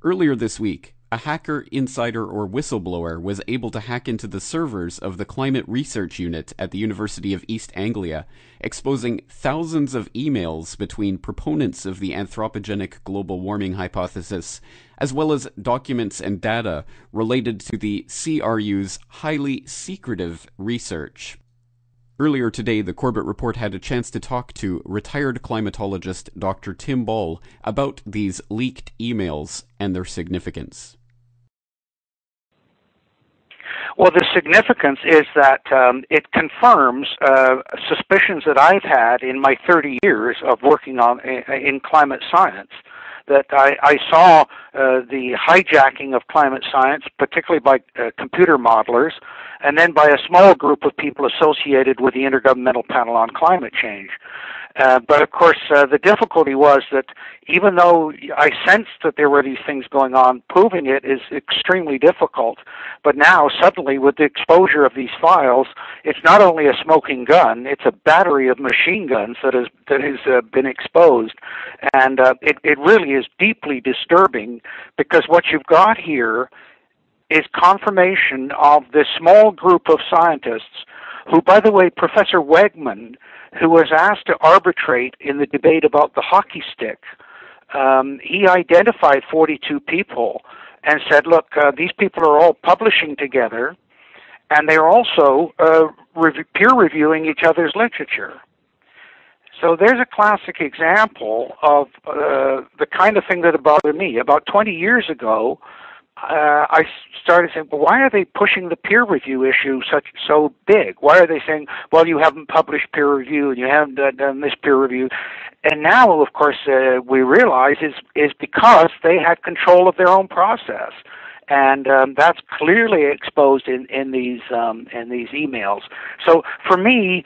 Earlier this week, a hacker, insider, or whistleblower was able to hack into the servers of the Climate Research Unit at the University of East Anglia, exposing thousands of emails between proponents of the anthropogenic global warming hypothesis, as well as documents and data related to the CRU's highly secretive research. Earlier today, the Corbett Report had a chance to talk to retired climatologist Dr. Tim Ball about these leaked emails and their significance. Well, the significance is that it confirms suspicions that I've had in my 30 years of working in climate science. That I saw the hijacking of climate science, particularly by computer modelers, and then by a small group of people associated with the Intergovernmental Panel on Climate Change. But of course, the difficulty was that even though I sensed that there were these things going on, proving it is extremely difficult. But now, suddenly, with the exposure of these files, it's not only a smoking gun, it's a battery of machine guns that has been exposed. And it really is deeply disturbing, because what you've got here is confirmation of this small group of scientists who, by the way, Professor Wegman, who was asked to arbitrate in the debate about the hockey stick, he identified 42 people and said, look, these people are all publishing together, and they're also peer reviewing each other's literature. So there's a classic example of the kind of thing that bothered me. About 20 years ago, I started saying, well, why are they pushing the peer review issue so big? Why are they saying, well, you haven't published peer review and you haven't done this peer review? And now, of course, we realize is because they had control of their own process. And that's clearly exposed in these emails. So for me,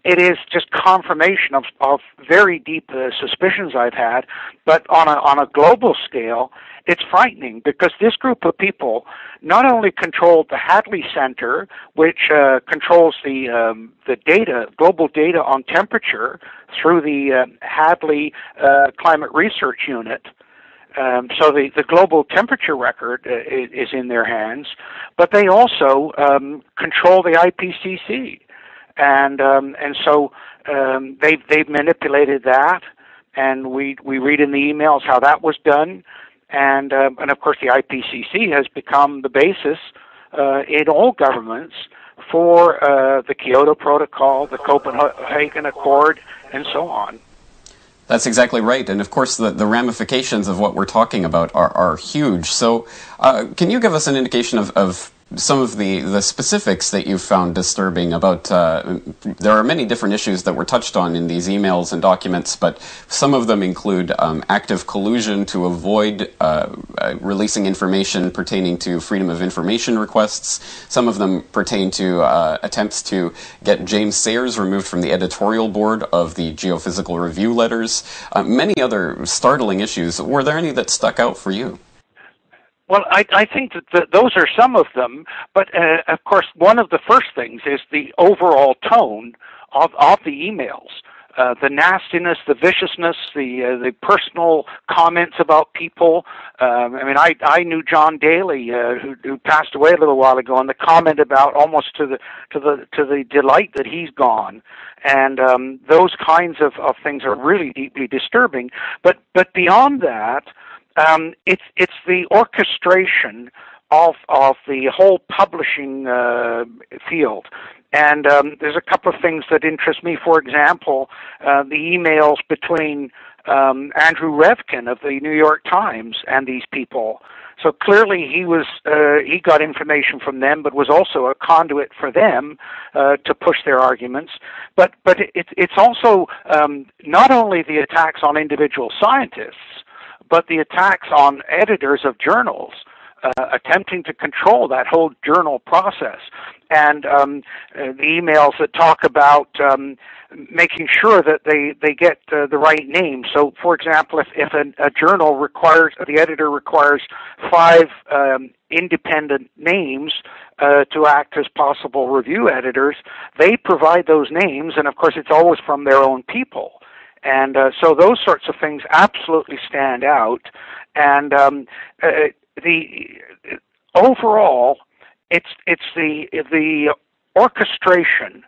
it is just confirmation of very deep suspicions I've had. But on a global scale, it's frightening, because this group of people not only controlled the Hadley Center, which controls the data, global data on temperature through the Hadley Climate Research Unit. So the global temperature record is in their hands, but they also control the IPCC, and so they've manipulated that, and we read in the emails how that was done, and of course the IPCC has become the basis in all governments for the Kyoto Protocol, the Copenhagen Accord, and so on. That's exactly right. And of course, the ramifications of what we're talking about are huge. So can you give us an indication of some of the specifics that you found disturbing about, there are many different issues that were touched on in these emails and documents, but some of them include active collusion to avoid releasing information pertaining to freedom of information requests. Some of them pertain to attempts to get James Sayers removed from the editorial board of the Geophysical Review letters. Many other startling issues. Were there any that stuck out for you? Well, I think that those are some of them, but of course, one of the first things is the overall tone of the emails. The nastiness, the viciousness, the personal comments about people. I mean, I knew John Daly, who passed away a little while ago, and the comment about almost to the delight that he's gone, and those kinds of things are really deeply disturbing. But beyond that, it's the orchestration of the whole publishing field. And there's a couple of things that interest me. For example, the emails between Andrew Revkin of the New York Times and these people. So clearly he got information from them, but was also a conduit for them to push their arguments. But it's also not only the attacks on individual scientists, but the attacks on editors of journals, attempting to control that whole journal process, and the emails that talk about making sure that they get the right name. So, for example, if a journal requires, the editor requires 5 independent names to act as possible review editors, they provide those names, and of course it's always from their own people. And so those sorts of things absolutely stand out. And the overall, it's the orchestration.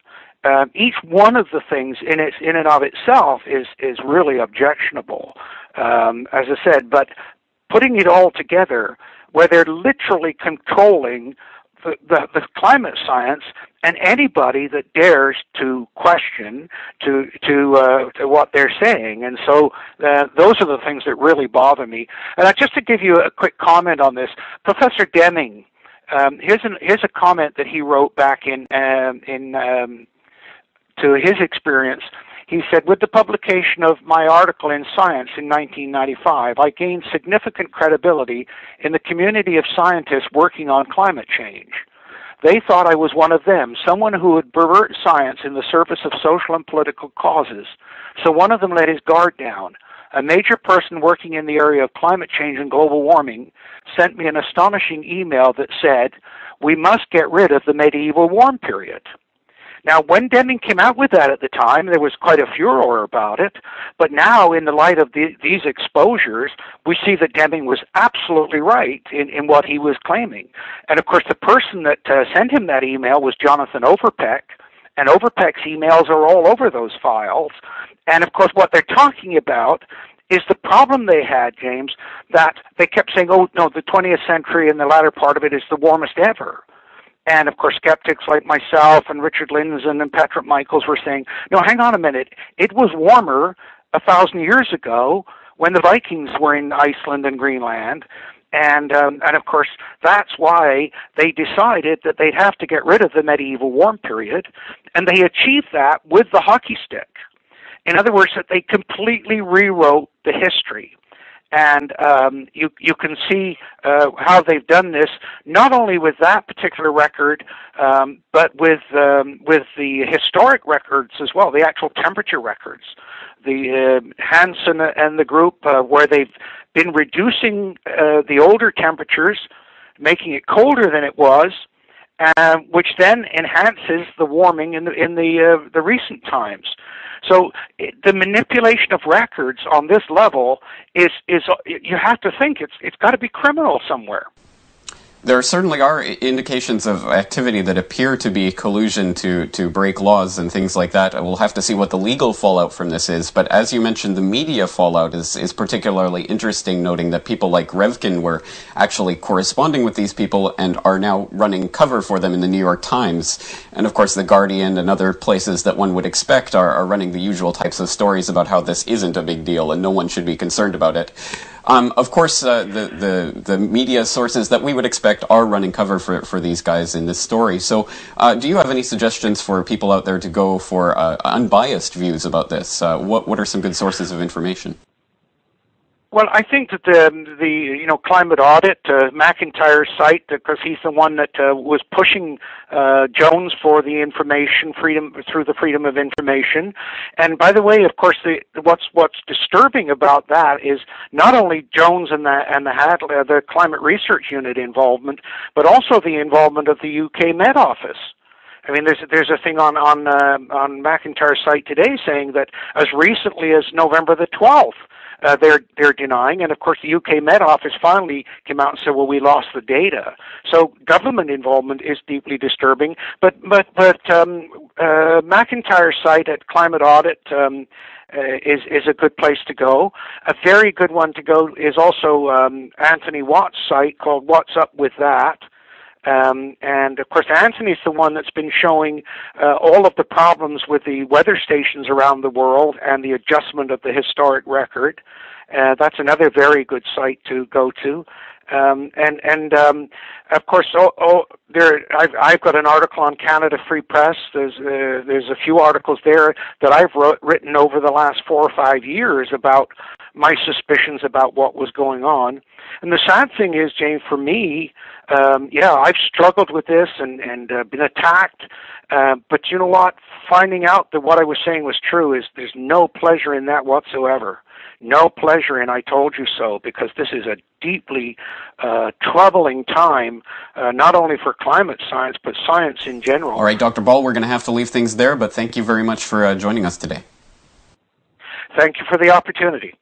Each one of the things in and of itself is really objectionable, as I said. But putting it all together, where they're literally controlling the climate science and anybody that dares to question to what they're saying. And so those are the things that really bother me. And just to give you a quick comment on this, Professor Deming, here's a comment that he wrote back in to his experience. He said, with the publication of my article in Science in 1995, I gained significant credibility in the community of scientists working on climate change. They thought I was one of them, someone who would pervert science in the service of social and political causes. So one of them let his guard down. A major person working in the area of climate change and global warming sent me an astonishing email that said, we must get rid of the medieval warm period. Now, when Deming came out with that at the time, there was quite a furor about it. But now, in the light of these exposures, we see that Deming was absolutely right in what he was claiming. And, of course, the person that sent him that email was Jonathan Overpeck. And Overpeck's emails are all over those files. And, of course, what they're talking about is the problem they had, James, that they kept saying, oh, no, the 20th century and the latter part of it is the warmest ever. And, of course, skeptics like myself and Richard Lindzen and Patrick Michaels were saying, no, hang on a minute. It was warmer 1,000 years ago when the Vikings were in Iceland and Greenland. And of course, that's why they decided that they'd have to get rid of the medieval warm period. And they achieved that with the hockey stick. In other words, that they completely rewrote the history. And you can see how they've done this, not only with that particular record, but with the historic records as well, the actual temperature records. The Hansen and the group, where they've been reducing the older temperatures, making it colder than it was, which then enhances the warming in the recent times. So the manipulation of records on this level is you have to think it's got to be criminal somewhere. There certainly are indications of activity that appear to be collusion to break laws and things like that. We'll have to see what the legal fallout from this is. But as you mentioned, the media fallout is particularly interesting, noting that people like Revkin were actually corresponding with these people and are now running cover for them in the New York Times. And of course, The Guardian and other places that one would expect are running the usual types of stories about how this isn't a big deal and no one should be concerned about it. Of course, the media sources that we would expect are running cover for these guys in this story. So do you have any suggestions for people out there to go for unbiased views about this? What are some good sources of information? Well, I think that the Climate Audit, McIntyre's site, because he's the one that was pushing Jones for the information freedom through the Freedom of Information. And by the way, of course, what's disturbing about that is not only Jones and the Climate Research Unit involvement, but also the involvement of the UK Met Office. I mean, there's a thing on McIntyre's site today saying that as recently as November the 12th. They're denying, and of course the UK Met Office finally came out and said, "Well, we lost the data." So government involvement is deeply disturbing. But McIntyre's site at Climate Audit is a good place to go. A very good one to go is also Anthony Watt's site called "What's Up with That." And of course, Anthony's the one that's been showing all of the problems with the weather stations around the world and the adjustment of the historic record. That's another very good site to go to. Of course, I've got an article on Canada Free Press. There's a few articles there that I've written over the last 4 or 5 years about my suspicions about what was going on. And the sad thing is, James, for me, I've struggled with this and been attacked. But you know what? Finding out that what I was saying was true there's no pleasure in that whatsoever. No pleasure in I told you so, because this is a deeply troubling time, not only for climate science, but science in general. All right, Dr. Ball, we're going to have to leave things there, but thank you very much for joining us today. Thank you for the opportunity.